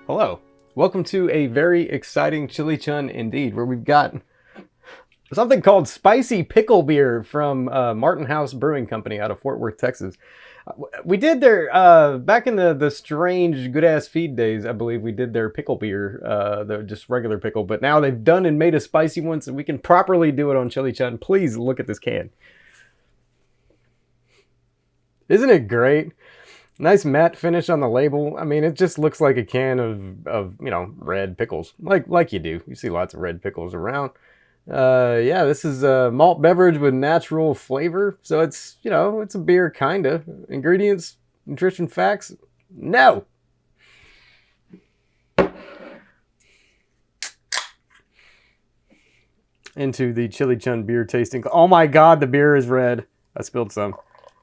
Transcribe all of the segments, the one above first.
Hello, welcome to a very exciting Chili Chun indeed, where we've got something called Spicy Pickle Beer from Martin House Brewing Company out of Fort Worth, Texas. We did their, back in the strange good-ass feed days, I believe we did their pickle beer, the just regular pickle, but now they've done and made a spicy one so we can properly do it on Chili Chun. Please look at this can. Isn't it great? Nice matte finish on the label. I mean, it just looks like a can of red pickles, like you do. You see lots of red pickles around. Yeah, this is a malt beverage with natural flavor. So it's, it's a beer, kinda. Ingredients, nutrition facts, no. Into the Chili Chun beer tasting. Oh my God, the beer is red. I spilled some.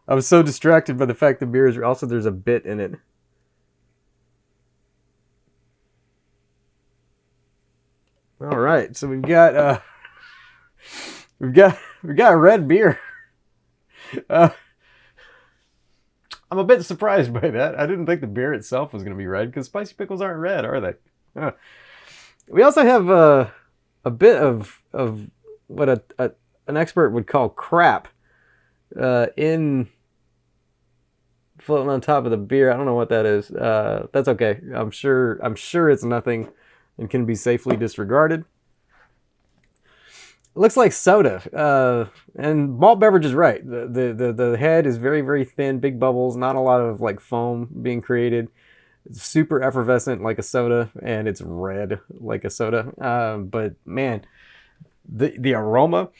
I was so distracted by the fact the beer is also there's a bit in it. All right, so we've got red beer. I'm a bit surprised by that. I didn't think the beer itself was going to be red because spicy pickles aren't red, are they? We also have a bit of what an expert would call crap in floating on top of the beer. I don't know what that is. That's okay. I'm sure it's nothing and can be safely disregarded. It looks like soda. And malt beverage is right. The head is very, very thin, big bubbles, not a lot of like foam being created. It's super effervescent like a soda, and it's red like a soda. But man, the aroma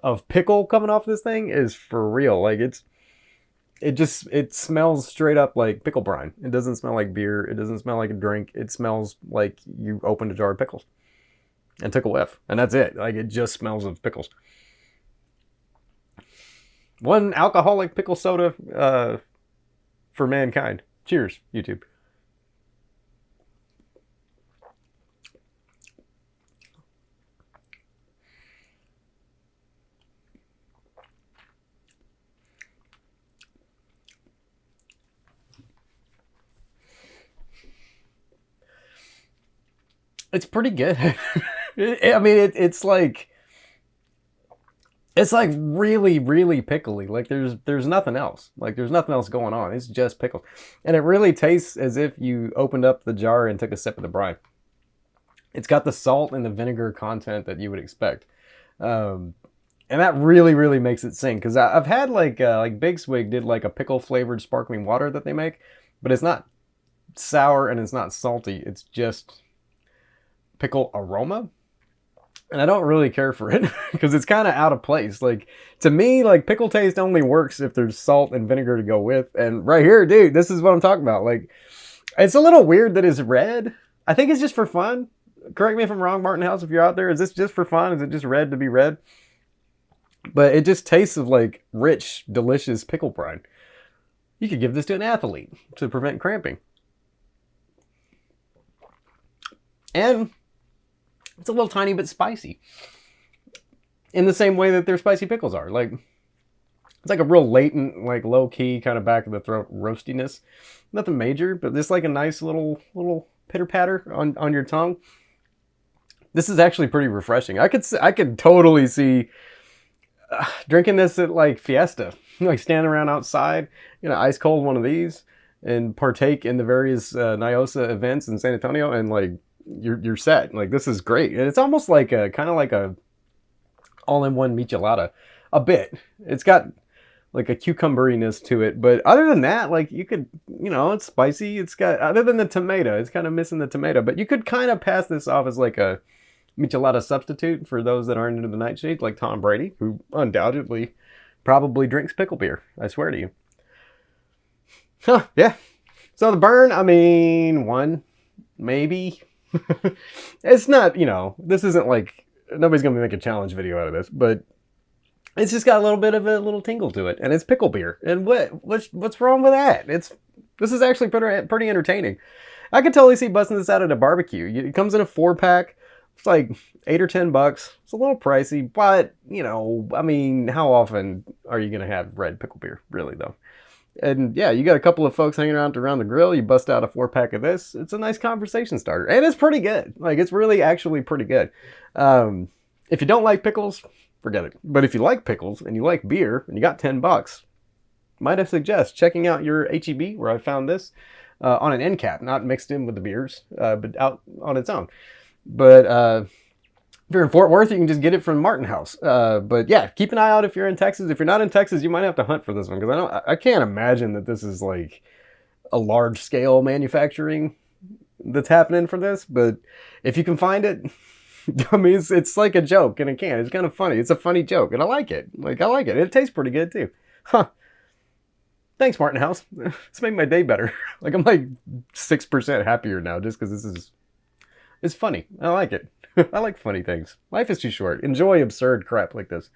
of pickle coming off this thing is for real. Like it smells straight up like pickle brine. It doesn't smell like beer. It doesn't smell like a drink. It smells like you opened a jar of pickles and took a whiff, and that's it. Like it just smells of pickles. One alcoholic pickle soda for mankind. Cheers, YouTube. It's pretty good. I mean, it's like really, really pickly. Like there's nothing else. Like there's nothing else going on. It's just pickles, and it really tastes as if you opened up the jar and took a sip of the brine. It's got the salt and the vinegar content that you would expect, and that really, really makes it sing. Because I've had like Big Swig did like a pickle flavored sparkling water that they make, but it's not sour and it's not salty. It's just pickle aroma, and I don't really care for it because it's kind of out of place. Like to me, like pickle taste only works if there's salt and vinegar to go with, and right here, dude, this is what I'm talking about. Like it's a little weird that it's red. I think it's just for fun. Correct me if I'm wrong, Martin House, if you're out there. Is this just for fun? Is it just red to be red? But it just tastes of like rich, delicious pickle brine. You could give this to an athlete to prevent cramping. And it's a little tiny bit spicy. In the same way that their spicy pickles are. Like, it's like a real latent, like low-key, kind of back of the throat roastiness. Nothing major, but just like a nice little pitter-patter on your tongue. This is actually pretty refreshing. I could totally see drinking this at like Fiesta. Like standing around outside, ice cold one of these and partake in the various NIOSA events in San Antonio, and like you're set. Like this is great. And it's almost like a kind of like a all-in-one michelada a bit. It's got like a cucumberiness to it, but other than that, like you could, it's spicy. It's got, other than the tomato, it's kind of missing the tomato, but you could kind of pass this off as like a michelada substitute for those that aren't into the nightshade, like Tom Brady, who undoubtedly probably drinks pickle beer. I swear to you. Huh, yeah. So the burn, I mean, one, maybe. It's not, this isn't like, nobody's going to make a challenge video out of this, but it's just got a little bit of a little tingle to it, and it's pickle beer. And what's wrong with that? This is actually pretty entertaining. I could totally see busting this out at a barbecue. It comes in a 4-pack. It's like $8 or $10. It's a little pricey, but I mean, how often are you going to have red pickle beer, really, though? And yeah, you got a couple of folks hanging around the grill. You bust out a 4-pack of this. It's a nice conversation starter, and it's pretty good. Like, it's really actually pretty good. If you don't like pickles, forget it. But if you like pickles and you like beer and you got $10, might I suggest checking out your HEB where I found this on an end cap, not mixed in with the beers, but out on its own. But if you're in Fort Worth, you can just get it from Martin House. But yeah, keep an eye out if you're in Texas. If you're not in Texas, you might have to hunt for this one, because I can't imagine that this is like a large scale manufacturing that's happening for this. But if you can find it, I mean, it's like a joke in a can. It's kind of funny. It's a funny joke, and I like it. Like, I like it. It tastes pretty good too. Huh. Thanks, Martin House. It's made my day better. Like, I'm like 6% happier now just because it's funny. I like it. I like funny things. Life is too short. Enjoy absurd crap like this.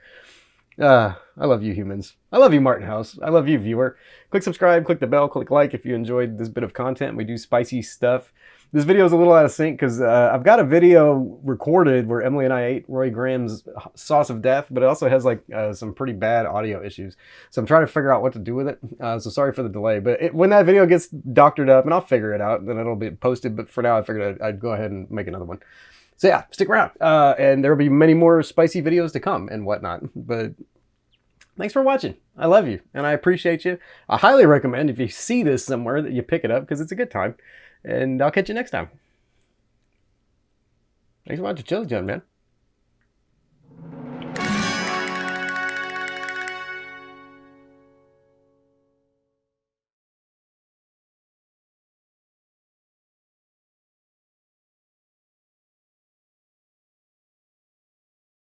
I love you, humans. I love you, Martin House. I love you, viewer. Click subscribe, click the bell, click like if you enjoyed this bit of content. We do spicy stuff. This video is a little out of sync because I've got a video recorded where Emily and I ate Roy Graham's sauce of death, but it also has like some pretty bad audio issues. So I'm trying to figure out what to do with it. So sorry for the delay, but when that video gets doctored up, and I'll figure it out, then it'll be posted. But for now, I figured I'd go ahead and make another one. So yeah, stick around. And there will be many more spicy videos to come and whatnot. But thanks for watching. I love you, and I appreciate you. I highly recommend, if you see this somewhere, that you pick it up, because it's a good time. And I'll catch you next time. Thanks for watching Chili Chunn, man.